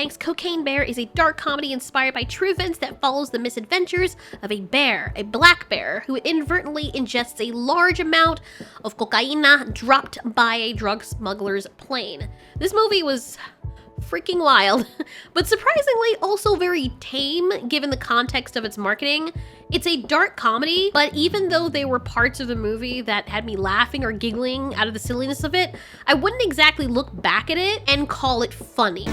Banks, Cocaine Bear is a dark comedy inspired by true events that follows the misadventures of a bear, a black bear, who inadvertently ingests a large amount of cocaine dropped by a drug smuggler's plane. This movie was freaking wild, but surprisingly also very tame given the context of its marketing. It's a dark comedy, but even though there were parts of the movie that had me laughing or giggling out of the silliness of it, I wouldn't exactly look back at it and call it funny.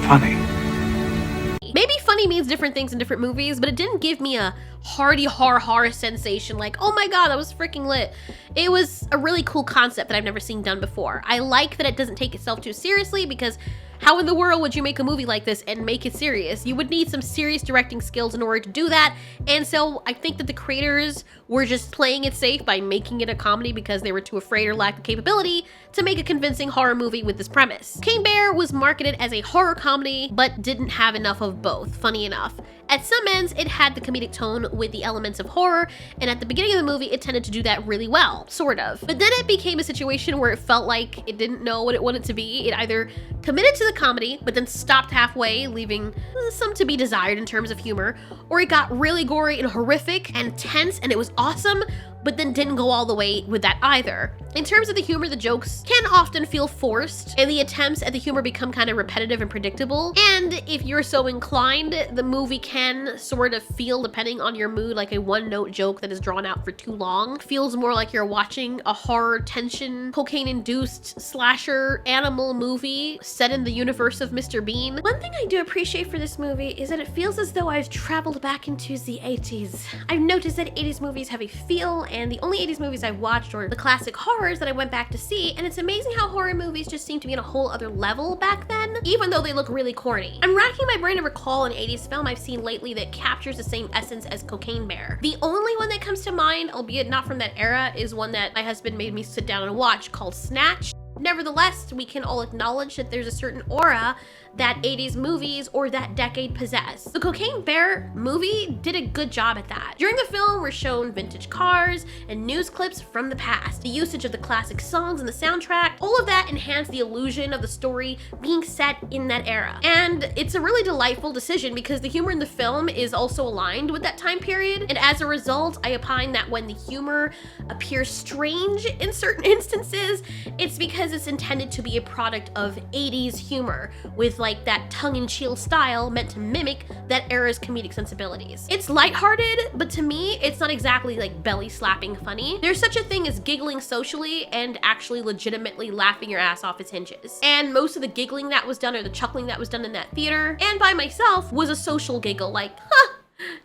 Maybe funny means different things in different movies, but it didn't give me a hearty horror sensation like, oh my god, that was freaking lit. It was a really cool concept that I've never seen done before. I like that it doesn't take itself too seriously, because how in the world would you make a movie like this and make it serious? You would need some serious directing skills in order to do that, and so I think that the creators were just playing it safe by making it a comedy because they were too afraid or lacked the capability to make a convincing horror movie with this premise. Cocaine Bear was marketed as a horror comedy, but didn't have enough of both, funny enough. At some ends, it had the comedic tone with the elements of horror, and at the beginning of the movie, it tended to do that really well, sort of. But then it became a situation where it felt like it didn't know what it wanted to be. It either committed to the comedy, but then stopped halfway, leaving some to be desired in terms of humor, or it got really gory and horrific and tense, and it was awesome, but then didn't go all the way with that either. In terms of the humor, the jokes can often feel forced, and the attempts at the humor become kind of repetitive and predictable. And if you're so inclined, the movie can sort of feel, depending on your mood, like a one-note joke that is drawn out for too long. Feels more like you're watching a horror, tension, cocaine-induced slasher animal movie set in the universe of Mr. Bean. One thing I do appreciate for this movie is that it feels as though I've traveled back into the 80s. I've noticed that 80s movies have a feel, and the only 80s movies I've watched are the classic horrors that I went back to see, and it's amazing how horror movies just seem to be on a whole other level back then, even though they look really corny. I'm racking my brain to recall an 80s film I've seen lately that captures the same essence as Cocaine Bear. The only one that comes to mind, albeit not from that era, is one that my husband made me sit down and watch, called Snatch. Nevertheless, we can all acknowledge that there's a certain aura that 80s movies or that decade possess. The Cocaine Bear movie did a good job at that. During the film, we're shown vintage cars and news clips from the past. The usage of the classic songs and the soundtrack, all of that enhanced the illusion of the story being set in that era. And it's a really delightful decision because the humor in the film is also aligned with that time period. And as a result, I opine that when the humor appears strange in certain instances, it's because it's intended to be a product of 80s humor with like that tongue-in-cheek style meant to mimic that era's comedic sensibilities. It's lighthearted, but to me, it's not exactly like belly-slapping funny. There's such a thing as giggling socially and actually legitimately laughing your ass off its hinges. And most of the giggling that was done or the chuckling that was done in that theater and by myself was a social giggle like, huh,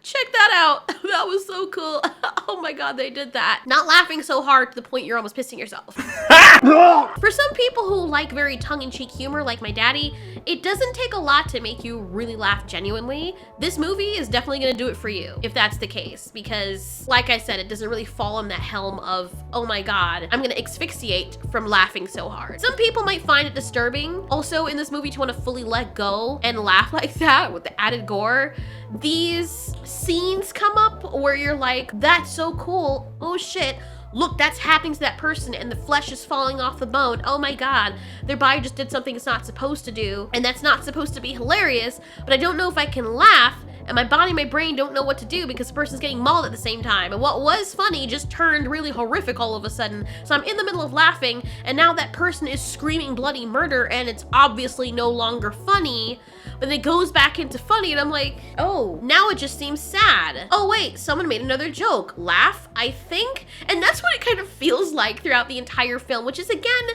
check that out. That was so cool. Oh my god, they did that. Not laughing so hard to the point you're almost pissing yourself. For some people who like very tongue-in-cheek humor like my daddy, it doesn't take a lot to make you really laugh genuinely. This movie is definitely gonna do it for you if that's the case, because like I said, it doesn't really fall on that helm of, oh my god, I'm gonna asphyxiate from laughing so hard. Some people might find it disturbing also in this movie to want to fully let go and laugh like that with the added gore. These scenes come up where you're like, that's so cool, oh shit, look, that's happening to that person and the flesh is falling off the bone. Oh my god, their body just did something it's not supposed to do, and that's not supposed to be hilarious, but I don't know if I can laugh, and my body and my brain don't know what to do because the person's getting mauled at the same time. And what was funny just turned really horrific all of a sudden. So I'm in the middle of laughing, and now that person is screaming bloody murder, and it's obviously no longer funny. But then it goes back into funny, and I'm like, oh, now it just seems sad. Oh wait, someone made another joke. Laugh, I think? And that's what it kind of feels like throughout the entire film, which is again,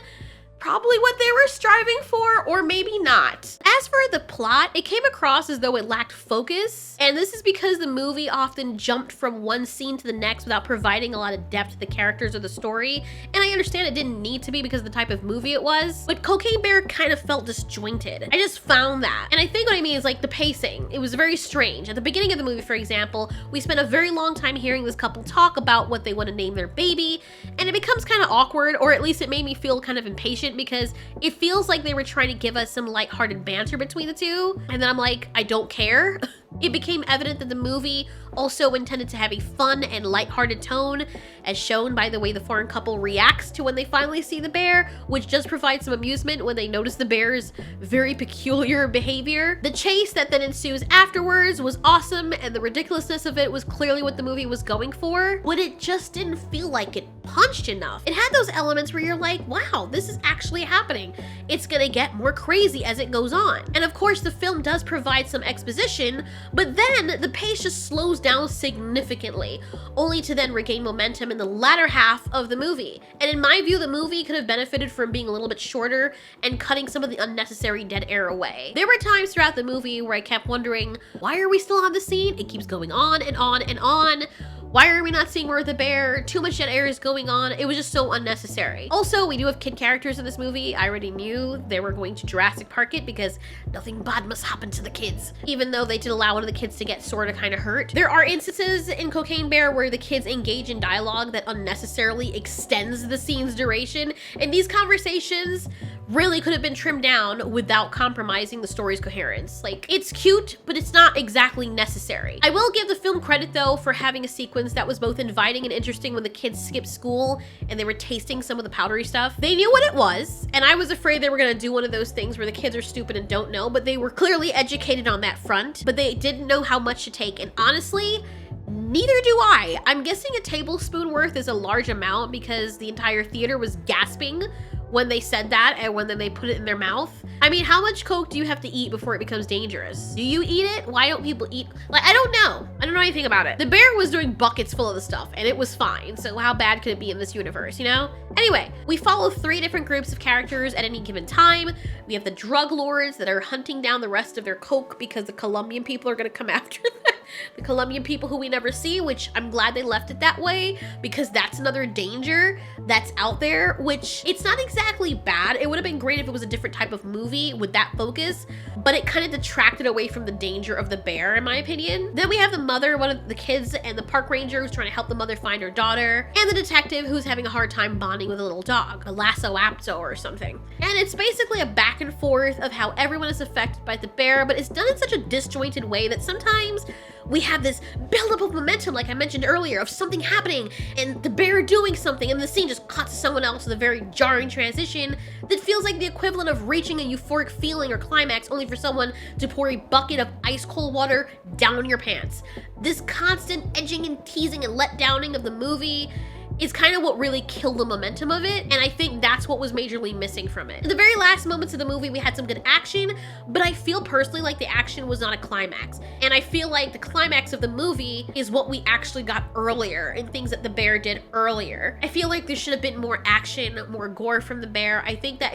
probably what they were striving for, or maybe not. As for the plot, it came across as though it lacked focus, and this is because the movie often jumped from one scene to the next without providing a lot of depth to the characters or the story, and I understand it didn't need to be because of the type of movie it was, but Cocaine Bear kind of felt disjointed. I just found that. And I think what I mean is like the pacing. It was very strange. At the beginning of the movie, for example, we spent a very long time hearing this couple talk about what they want to name their baby, and it becomes kind of awkward, or at least it made me feel kind of impatient tangent because it feels like they were trying to give us some lighthearted banter between the two. And then I'm like, I don't care. It became evident that the movie also intended to have a fun and lighthearted tone, as shown by the way the foreign couple reacts to when they finally see the bear, which does provide some amusement when they notice the bear's very peculiar behavior. The chase that then ensues afterwards was awesome, and the ridiculousness of it was clearly what the movie was going for, but it just didn't feel like it punched enough. It had those elements where you're like, wow, this is actually happening. It's gonna get more crazy as it goes on. And of course, the film does provide some exposition, but then the pace just slows down significantly, only to then regain momentum in the latter half of the movie. And in my view, the movie could have benefited from being a little bit shorter and cutting some of the unnecessary dead air away. There were times throughout the movie where I kept wondering, why are we still on the scene? It keeps going on and on and on. Why are we not seeing more of the bear? Too much dead air is going on. It was just so unnecessary. Also, we do have kid characters in this movie. I already knew they were going to Jurassic Park it because nothing bad must happen to the kids, even though they did allow one of the kids to get sort of kind of hurt. There are instances in Cocaine Bear where the kids engage in dialogue that unnecessarily extends the scene's duration, and these conversations really could have been trimmed down without compromising the story's coherence. Like, it's cute, but it's not exactly necessary. I will give the film credit though for having a sequence that was both inviting and interesting when the kids skipped school and they were tasting some of the powdery stuff. They knew what it was, and I was afraid they were gonna do one of those things where the kids are stupid and don't know, but they were clearly educated on that front, but they didn't know how much to take, and honestly, neither do I. I'm guessing a tablespoon worth is a large amount because the entire theater was gasping when they said that and when then they put it in their mouth. I mean, how much Coke do you have to eat before it becomes dangerous? Do you eat it? Why don't people eat? Like, I don't know. I don't know anything about it. The bear was doing buckets full of the stuff and it was fine. So how bad could it be in this universe, you know? Anyway, we follow 3 different groups of characters at any given time. We have the drug lords that are hunting down the rest of their Coke because the Colombian people are gonna come after them. The Colombian people who we never see, which I'm glad they left it that way because that's another danger that's out there, which it's not exactly bad. It would have been great if it was a different type of movie with that focus, but it kind of detracted away from the danger of the bear, in my opinion. Then we have the mother, one of the kids, and the park ranger who's trying to help the mother find her daughter, and the detective who's having a hard time bonding with a little dog, a lasso apto or something. And it's basically a back and forth of how everyone is affected by the bear, but it's done in such a disjointed way that sometimes we have this buildup of momentum, like I mentioned earlier, of something happening and the bear doing something, and the scene just cuts to someone else with a very jarring transition that feels like the equivalent of reaching a euphoric feeling or climax only for someone to pour a bucket of ice cold water down your pants. This constant edging and teasing and letdowning of the movie is kind of what really killed the momentum of it, and I think that's what was majorly missing from it. In the very last moments of the movie, we had some good action, but I feel personally like the action was not a climax, and I feel like the climax of the movie is what we actually got earlier and things that the bear did earlier. I feel like there should have been more action, more gore from the bear. I think that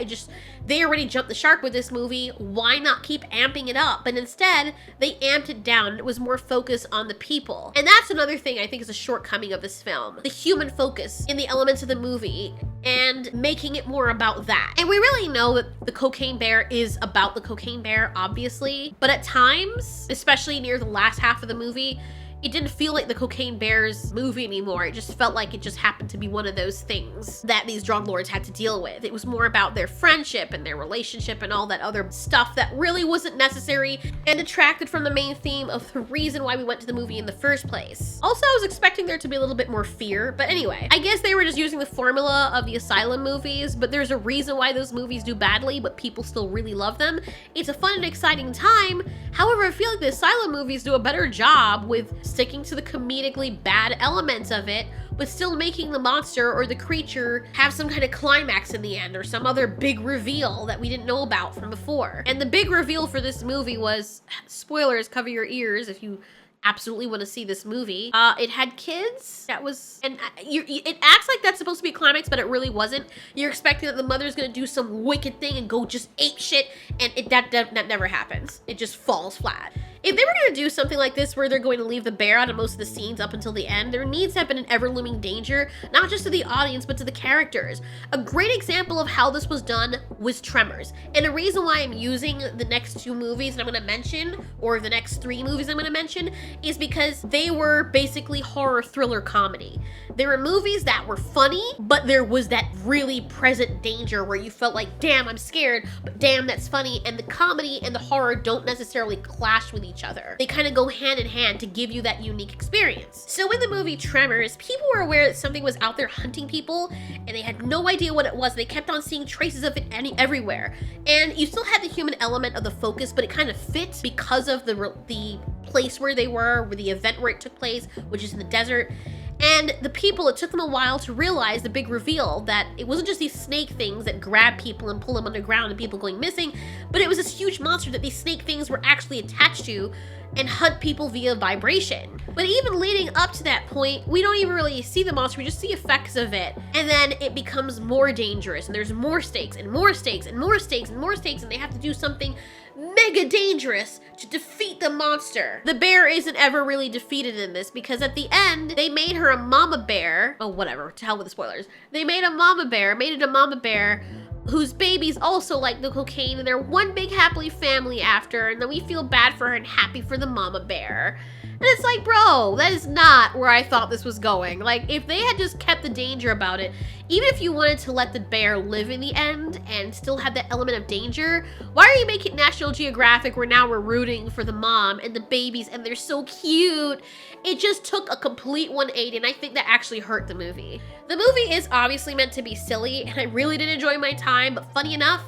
they already jumped the shark with this movie. Why not keep amping it up? But instead, they amped it down. It was more focused on the people. And that's another thing I think is a shortcoming of this film. The human focus in the elements of the movie and making it more about that. And we really know that the Cocaine Bear is about the Cocaine Bear, obviously, but at times, especially near the last half of the movie, it didn't feel like the Cocaine Bear's movie anymore. It just felt like it just happened to be one of those things that these drug lords had to deal with. It was more about their friendship and their relationship and all that other stuff that really wasn't necessary and detracted from the main theme of the reason why we went to the movie in the first place. Also, I was expecting there to be a little bit more fear, but anyway, I guess they were just using the formula of the Asylum movies, but there's a reason why those movies do badly, but people still really love them. It's a fun and exciting time. However, I feel like the Asylum movies do a better job with sticking to the comedically bad elements of it, but still making the monster or the creature have some kind of climax in the end or some other big reveal that we didn't know about from before. And the big reveal for this movie was, spoilers, cover your ears if you absolutely want to see this movie. It had kids. That was, and it acts like that's supposed to be a climax, but it really wasn't. You're expecting that the mother's gonna do some wicked thing and go just ape shit, and that never happens. It just falls flat. If they were going to do something like this where they're going to leave the bear out of most of the scenes up until the end, there needs to have been an ever-looming danger, not just to the audience, but to the characters. A great example of how this was done was Tremors. And the reason why I'm using the next 2 movies that I'm going to mention, or the next 3 movies I'm going to mention, is because they were basically horror thriller comedy. There were movies that were funny, but there was that really present danger where you felt like, damn, I'm scared, but damn, that's funny. And the comedy and the horror don't necessarily clash with each other. They kind of go hand in hand to give you that unique experience. So in the movie Tremors, people were aware that something was out there hunting people, and they had no idea what it was. They kept on seeing traces of it everywhere. And you still had the human element of the focus, but it kind of fit because of the place where they were, where the event where it took place, which is in the desert. And the people, it took them a while to realize the big reveal that it wasn't just these snake things that grab people and pull them underground and people going missing, but it was this huge monster that these snake things were actually attached to and hunt people via vibration. But even leading up to that point, we don't even really see the monster, we just see effects of it. And then it becomes more dangerous, and there's more stakes, and more stakes, and more stakes, and more stakes, and they have to do something mega dangerous to defeat the monster. The bear isn't ever really defeated in this because at the end, they made her a mama bear. Oh, whatever, to hell with the spoilers. They made it a mama bear whose babies also like the cocaine, and they're one big happily family after, and then we feel bad for her and happy for the mama bear. And it's like, bro, that is not where I thought this was going. Like, if they had just kept the danger about it, even if you wanted to let the bear live in the end and still have that element of danger, why are you making National Geographic where now we're rooting for the mom and the babies and they're so cute? It just took a complete 180, and I think that actually hurt the movie. The movie is obviously meant to be silly, and I really did enjoy my time, but funny enough,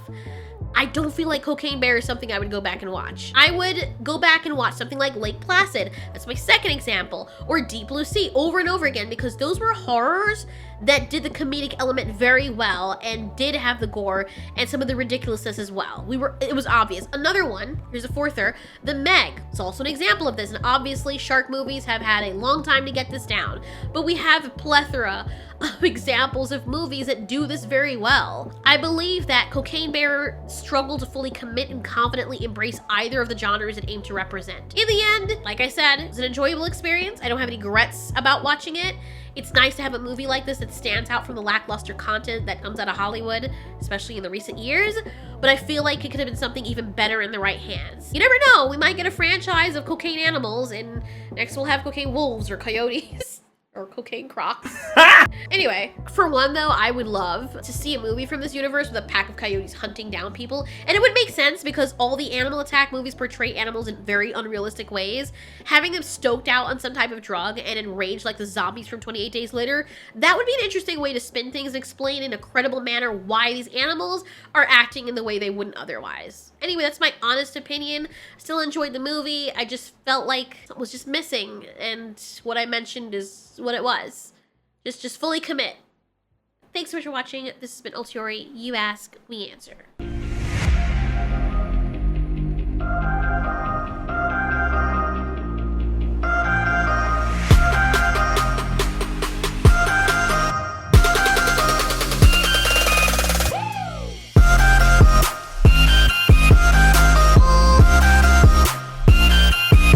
I don't feel like Cocaine Bear is something I would go back and watch. I would go back and watch something like Lake Placid, that's my second example, or Deep Blue Sea over and over again, because those were horrors that did the comedic element very well and did have the gore and some of the ridiculousness as well. It was obvious. Another one, here's a fourther, The Meg. It's also an example of this, and obviously shark movies have had a long time to get this down, but we have a plethora of examples of movies that do this very well. I believe that Cocaine Bear struggled to fully commit and confidently embrace either of the genres it aimed to represent. In the end, like I said, it was an enjoyable experience. I don't have any regrets about watching it. It's nice to have a movie like this that stands out from the lackluster content that comes out of Hollywood, especially in the recent years, but I feel like it could have been something even better in the right hands. You never know, we might get a franchise of cocaine animals, and next we'll have cocaine wolves or coyotes. Or cocaine crocs. Anyway, for one though, I would love to see a movie from this universe with a pack of coyotes hunting down people. And it would make sense because all the animal attack movies portray animals in very unrealistic ways. Having them stoked out on some type of drug and enraged like the zombies from 28 Days Later, that would be an interesting way to spin things and explain in a credible manner why these animals are acting in the way they wouldn't otherwise. Anyway, that's my honest opinion. Still enjoyed the movie. I just felt like it was just missing, and what I mentioned is what it was. Just fully commit. Thanks so much for watching. This has been Ultiori. You ask, we answer.